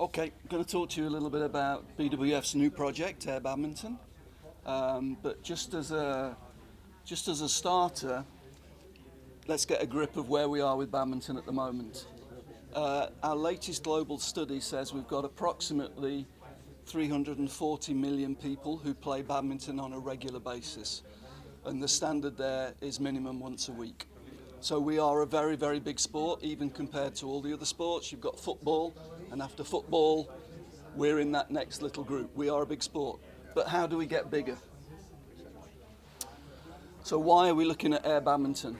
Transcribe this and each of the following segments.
Okay, I'm going to talk to you a little bit about BWF's new project, AirBadminton. But just as a starter, let's get a grip of where we are with badminton at the moment. Our latest global study says we've got approximately 340 million people who play badminton on a regular basis, and the standard there is minimum once a week. So we are a very, very big sport, even compared to all the other sports. You've got football, and after football, we're in that next little group. We are a big sport. But how do we get bigger? So why are we looking at AirBadminton?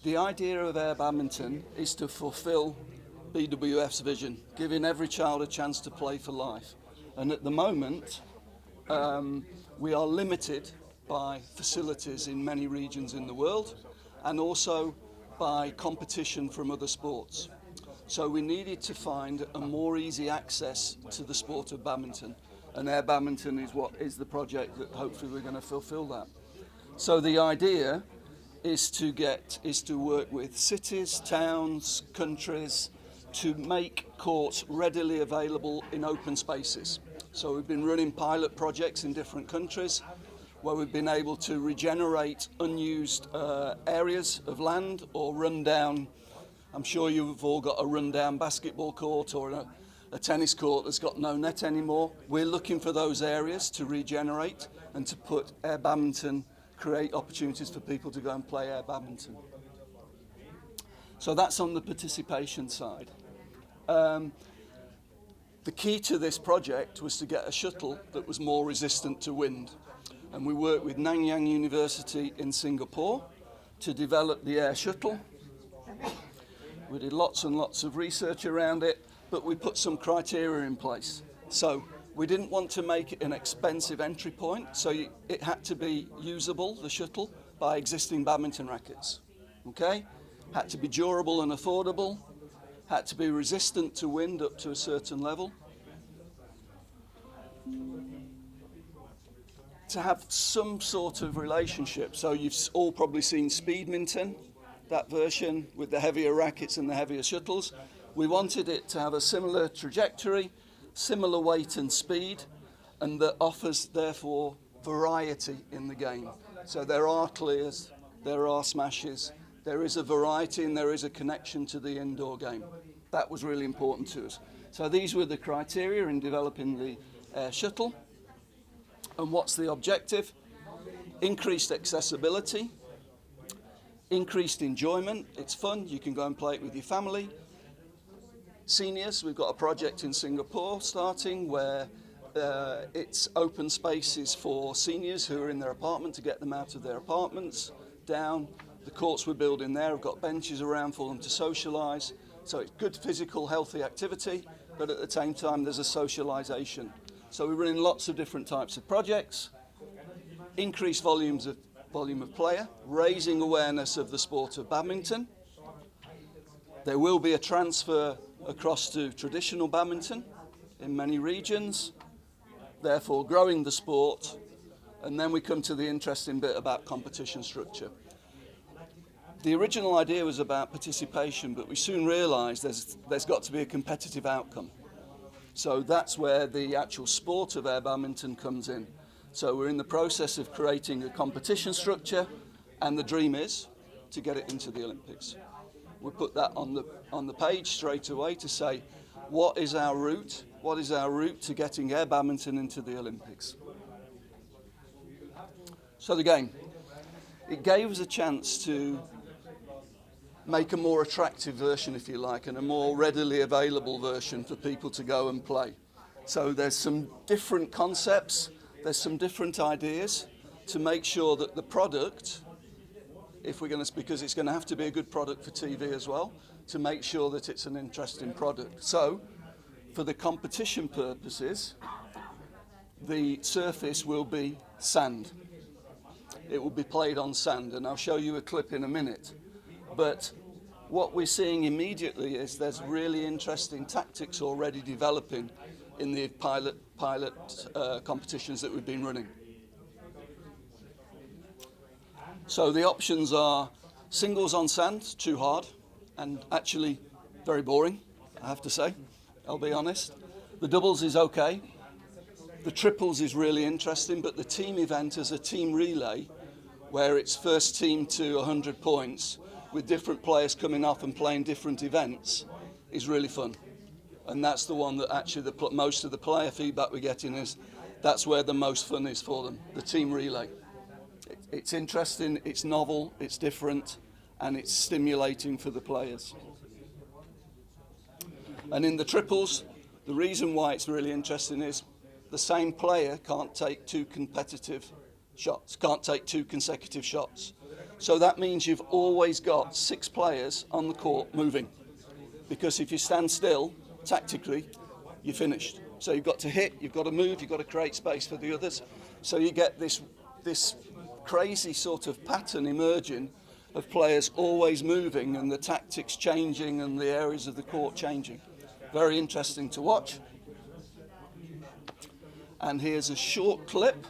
The idea of AirBadminton is to fulfill BWF's vision, giving every child a chance to play for life. And at the moment, we are limited by facilities in many regions in the world, and also by competition from other sports. So we needed to find a more easy access to the sport of badminton, and AirBadminton is the project that hopefully we're going to fulfill that. So the idea is to work with cities, towns, countries to make courts readily available in open spaces. So we've been running pilot projects in different countries where we've been able to regenerate unused areas of land or run down. I'm sure you've all got a rundown basketball court or a tennis court that's got no net anymore. We're looking for those areas to regenerate and to put AirBadminton, create opportunities for people to go and play AirBadminton. So that's on the participation side. The key to this project was to get a shuttle that was more resistant to wind. And we worked with Nanyang University in Singapore to develop the air shuttle. We did lots and lots of research around it, but we put some criteria in place. So we didn't want to make it an expensive entry point, so it had to be usable, the shuttle, by existing badminton rackets. Okay? Had to be durable and affordable, had to be resistant to wind up to a certain level. To have some sort of relationship. So you've all probably seen Speedminton, that version with the heavier rackets and the heavier shuttles. We wanted it to have a similar trajectory, similar weight and speed, and that offers, therefore, variety in the game. So there are clears, there are smashes, there is a variety and there is a connection to the indoor game. That was really important to us. So these were the criteria in developing the air shuttle. And what's the objective? Increased accessibility, increased enjoyment. It's fun, you can go and play it with your family. Seniors, we've got a project in Singapore starting where it's open spaces for seniors who are in their apartment to get them out of their apartments, down. The courts we're building there have got benches around for them to socialise. So it's good physical, healthy activity, but at the same time there's a socialisation. So we're running lots of different types of projects, increased volume of player, raising awareness of the sport of badminton. There will be a transfer across to traditional badminton in many regions, therefore growing the sport. And then we come to the interesting bit about competition structure. The original idea was about participation, but we soon realised there's got to be a competitive outcome. So that's where the actual sport of AirBadminton comes in. So we're in the process of creating a competition structure, and the dream is to get it into the Olympics. We put that on the page straight away to say, what is our route? What is our route to getting AirBadminton into the Olympics? So the game, it gave us a chance to make a more attractive version, if you like, and a more readily available version for people to go and play. So there's some different concepts, there's some different ideas to make sure that the product, because it's going to have to be a good product for TV as well, to make sure that it's an interesting product. So for the competition purposes, the surface will be sand. It will be played on sand, and I'll show you a clip in a minute. But what we're seeing immediately is there's really interesting tactics already developing in the pilot competitions that we've been running. So the options are singles on sand, too hard, and actually very boring, I have to say, I'll be honest. The doubles is okay. The triples is really interesting, but the team event is a team relay where it's first team to 100 points with different players coming off and playing different events is really fun. And that's the one that actually most of the player feedback we're getting is that's where the most fun is for them, the team relay. It's interesting, it's novel, it's different, and it's stimulating for the players. And in the triples, the reason why it's really interesting is the same player can't take two consecutive shots. So that means you've always got 6 players on the court moving. Because if you stand still, tactically, you're finished. So you've got to hit, you've got to move, you've got to create space for the others. So you get this crazy sort of pattern emerging of players always moving and the tactics changing and the areas of the court changing. Very interesting to watch. And here's a short clip.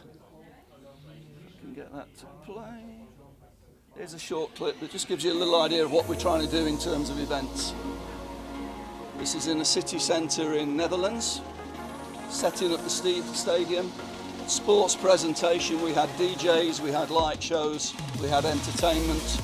I can get that to play. Here's a short clip that just gives you a little idea of what we're trying to do in terms of events. This is in a city centre in Netherlands, setting up the stadium. Sports presentation, we had DJs, we had light shows, we had entertainment.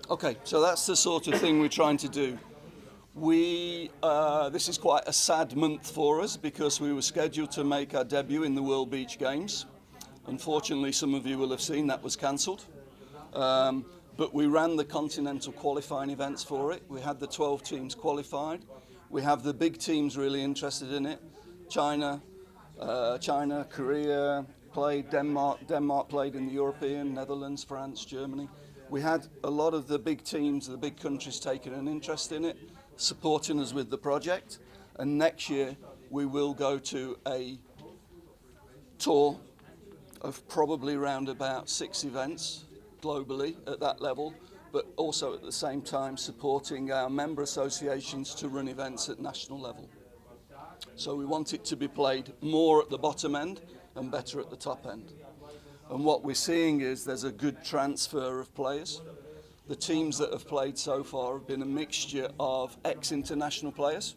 Okay, so that's the sort of thing we're trying to do. This is quite a sad month for us because we were scheduled to make our debut in the World Beach Games. Unfortunately, some of you will have seen that was cancelled. But we ran the continental qualifying events for it. We had the 12 teams qualified. We have the big teams really interested in it. China, Korea played, Denmark played in the European, Netherlands, France, Germany. We had a lot of the big teams, the big countries taking an interest in it, supporting us with the project. And next year we will go to a tour of probably around about 6 events globally at that level, but also at the same time supporting our member associations to run events at national level. So we want it to be played more at the bottom end and better at the top end. And what we're seeing is there's a good transfer of players. The teams that have played so far have been a mixture of ex-international players,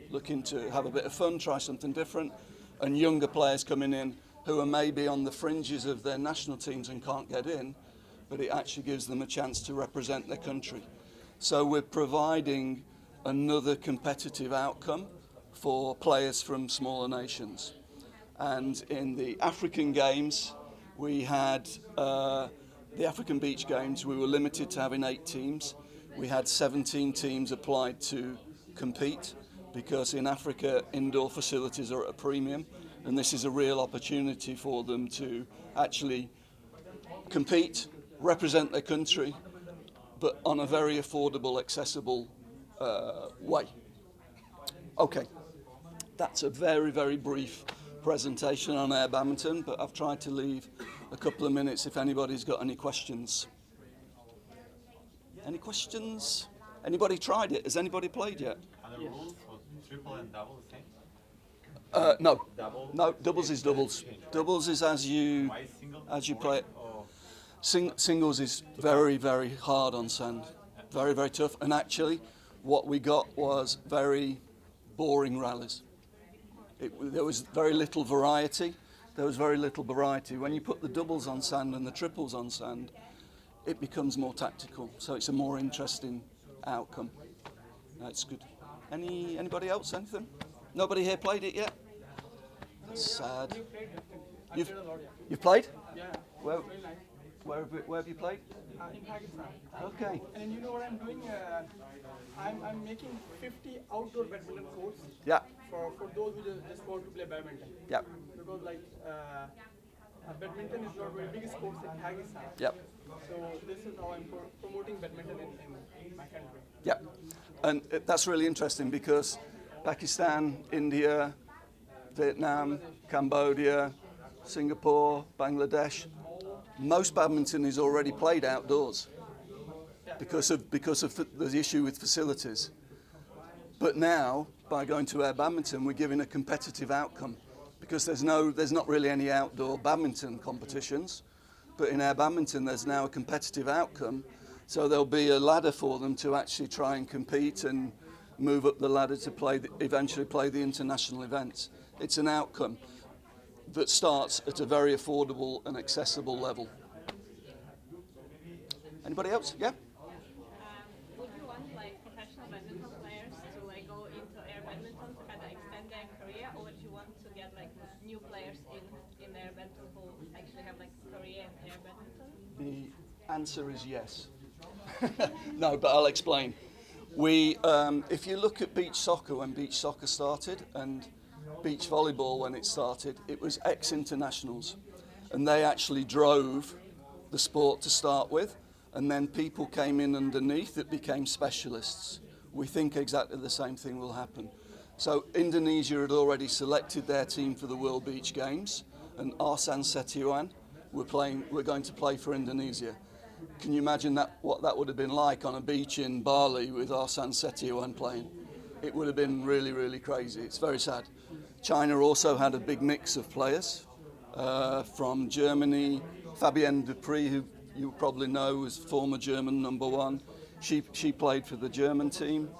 looking to have a bit of fun, try something different, and younger players coming in who are maybe on the fringes of their national teams and can't get in, but it actually gives them a chance to represent their country. So we're providing another competitive outcome for players from smaller nations. And in the African Games, we had the African Beach Games, we were limited to having 8 teams. We had 17 teams applied to compete because in Africa, indoor facilities are at a premium, and this is a real opportunity for them to actually compete, represent their country, but on a very affordable, accessible way. Okay, that's a very, very brief presentation on AirBadminton, but I've tried to leave a couple of minutes if anybody's got any questions. Any questions? Anybody tried it? Has anybody played yet? Are the rules for triple and double the same? No. Double? No, doubles is doubles. Doubles is as you play it. Singles is very, very hard on sand. Very, very tough. And actually, what we got was very boring rallies. There was very little variety. there was very little variety. When you put the doubles on sand and the triples on sand, it becomes more tactical, so it's a more interesting outcome. That's good. Anybody else? Anything? Nobody here played it yet? That's sad. You've played? Yeah. Where, Very nice. where have you played? In Pakistan. Okay. And then you know what I'm doing? I'm making 50 outdoor badminton courts Yeah. for those who just want to play badminton. Yeah. Because like badminton is not very big sport in Pakistan. Yep. So this is how I'm promoting badminton in my country. Yeah, and that's really interesting because Pakistan, India, Vietnam, Cambodia, Singapore, Bangladesh, most badminton is already played outdoors because of the issue with facilities. But now, by going to AirBadminton, we're giving a competitive outcome because there's not really any outdoor badminton competitions. But in AirBadminton, there's now a competitive outcome. So there'll be a ladder for them to actually try and compete and move up the ladder to eventually play the international events. It's an outcome that starts at a very affordable and accessible level. Anybody else? Yeah? Would you want like professional badminton players to like go into AirBadminton to kind of extend their career, or would you want to get like new players in AirBadminton who actually have like a career in AirBadminton? The answer is yes. No, but I'll explain. If you look at beach soccer, when beach soccer started, and beach volleyball when it started, it was ex-internationals, and they actually drove the sport to start with, and then people came in underneath that became specialists. We think exactly the same thing will happen. So Indonesia had already selected their team for the World Beach Games, and Arsan Setiawan we're going to play for Indonesia. Can you imagine what that would have been like on a beach in Bali with Arsan Setiawan playing? It would have been really, really crazy. It's very sad. China also had a big mix of players from Germany. Fabienne Dupree, who you probably know, was former German #1. She played for the German team.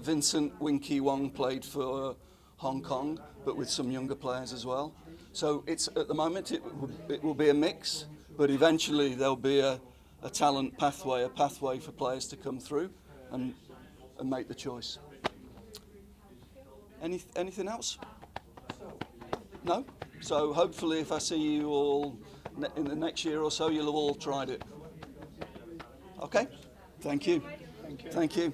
Vincent Winky Wong played for Hong Kong, but with some younger players as well. So at the moment it will be a mix, but eventually there'll be a talent pathway, a pathway for players to come through and make the choice. Anything else? No? So hopefully if I see you all in the next year or so, you'll have all tried it. Okay? Thank you. Thank you.